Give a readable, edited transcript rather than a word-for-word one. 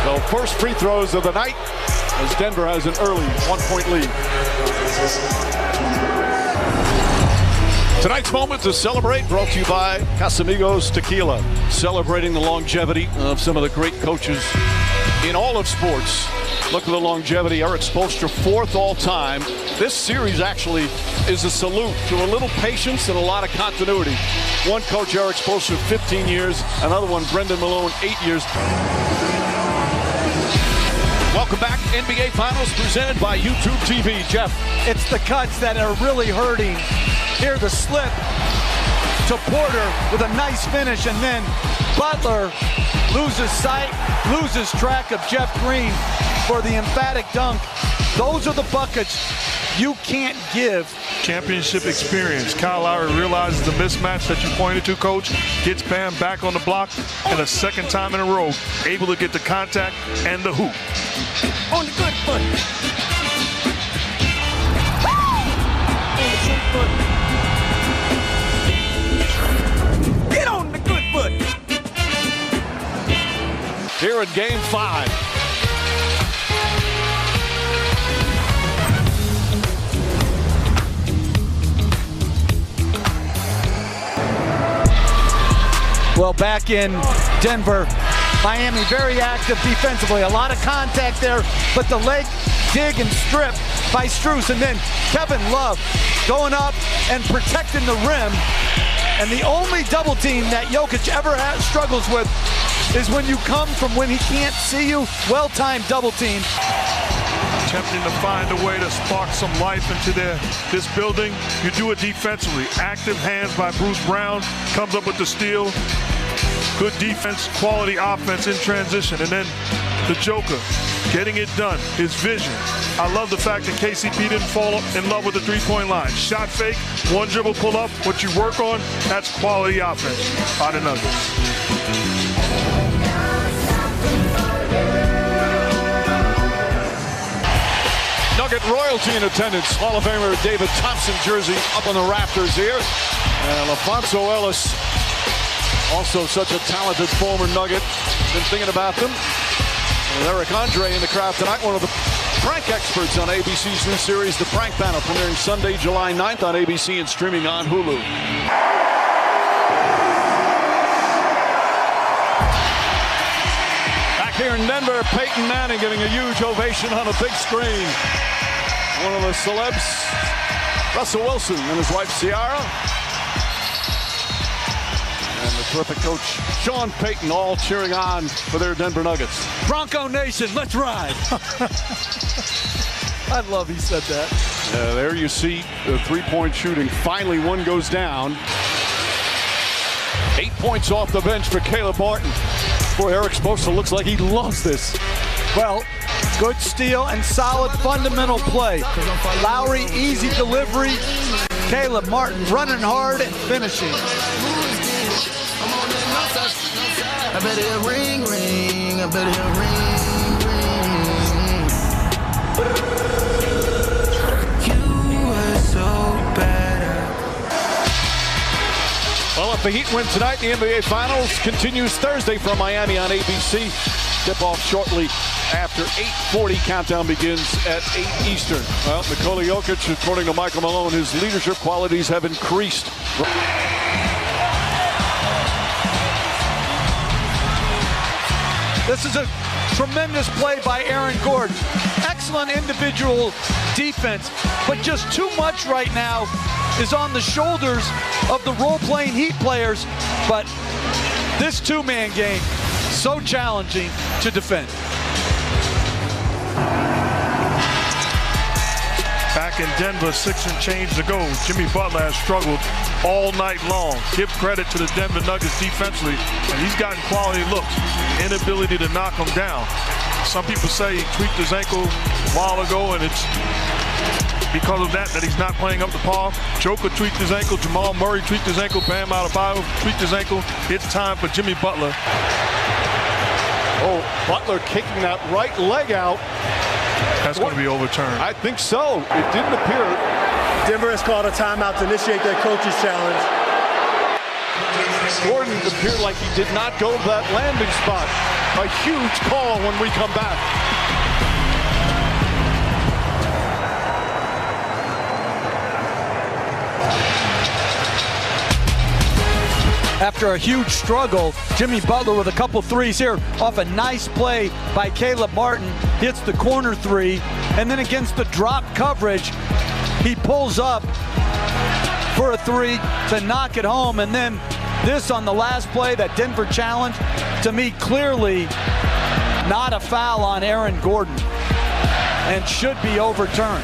So first free throws of the night as Denver has an early 1-point lead. Tonight's moment to celebrate brought to you by Casamigos Tequila, celebrating the longevity of some of the great coaches in all of sports. Look at the longevity. Erik Spoelstra, 4th all-time. This series actually is a salute to a little patience and a lot of continuity. One coach, Erik Spoelstra, 15 years. Another one, Brendan Malone, 8 years. Welcome back. NBA Finals presented by YouTube TV. Jeff. It's the cuts that are really hurting. Here the slip to Porter with a nice finish, and then Butler loses sight, loses track of Jeff Green for the emphatic dunk. Those are the buckets you can't give. Championship experience. Kyle Lowry realizes the mismatch that you pointed to, Coach, gets Bam back on the block, and a second time in a row, able to get the contact and the hoop. On the good foot. Get on the good foot. Here in Game 5. Well, back in Denver, Miami very active defensively. A lot of contact there, but the leg dig and strip by Strus. And then Kevin Love going up and protecting the rim. And the only double team that Jokic ever struggles with is when you come from when he can't see you. Well-timed double team. Attempting to find a way to spark some life into this building. You do it defensively. Active hands by Bruce Brown. Comes up with the steal. Good defense, quality offense in transition. And then the Joker getting it done. His vision. I love the fact that KCP didn't fall in love with the three-point line. Shot fake, one dribble pull up. What you work on, that's quality offense by the Nuggets. Nugget royalty in attendance. Hall of Famer David Thompson jersey up on the rafters here. And Alfonso Ellis, also such a talented former Nugget. Been thinking about them. And Eric Andre in the crowd tonight, one of the prank experts on ABC's new series, The Prank Panel, premiering Sunday, July 9th on ABC and streaming on Hulu. Back here in Denver, Peyton Manning getting a huge ovation on a big screen. One of the celebs, Russell Wilson and his wife Ciara. And the terrific coach, Sean Payton, all cheering on for their Denver Nuggets. Bronco Nation, let's ride. I love he said that. There you see the three-point shooting. Finally, one goes down. 8 points off the bench for Caleb Martin. Boy, Erik Spoelstra looks like he loves this. Well, good steal and solid fundamental play. Lowry, easy delivery. Caleb Martin running hard and finishing. I bet it'll ring, ring. I bet it'll ring, ring. You were so better. Well, if the Heat win tonight, the NBA Finals continues Thursday from Miami on ABC. Tip-off shortly after 8:40. Countdown begins at 8 Eastern. Well, Nikola Jokic, according to Michael Malone, his leadership qualities have increased. This is a tremendous play by Aaron Gordon. Excellent individual defense, but just too much right now is on the shoulders of the role-playing Heat players. But this two-man game, so challenging to defend. Back in Denver, 6 and change to go. Jimmy Butler has struggled all night long. Give credit to the Denver Nuggets defensively, and he's gotten quality looks. Inability to knock him down. Some people say he tweaked his ankle a while ago, and it's because of that he's not playing up to par. Joker tweaked his ankle. Jamal Murray tweaked his ankle. Bam Adebayo tweaked his ankle. It's time for Jimmy Butler. Oh, Butler kicking that right leg out. That's going to be overturned. I think so. It didn't appear. Denver has called a timeout to initiate their coach's challenge. Gordon appeared like he did not go to that landing spot. A huge call when we come back. After a huge struggle, Jimmy Butler with a couple threes here off a nice play by Caleb Martin. Hits the corner three, and then against the drop coverage, he pulls up for a three to knock it home. And then this on the last play, that Denver challenge, to me clearly not a foul on Aaron Gordon and should be overturned.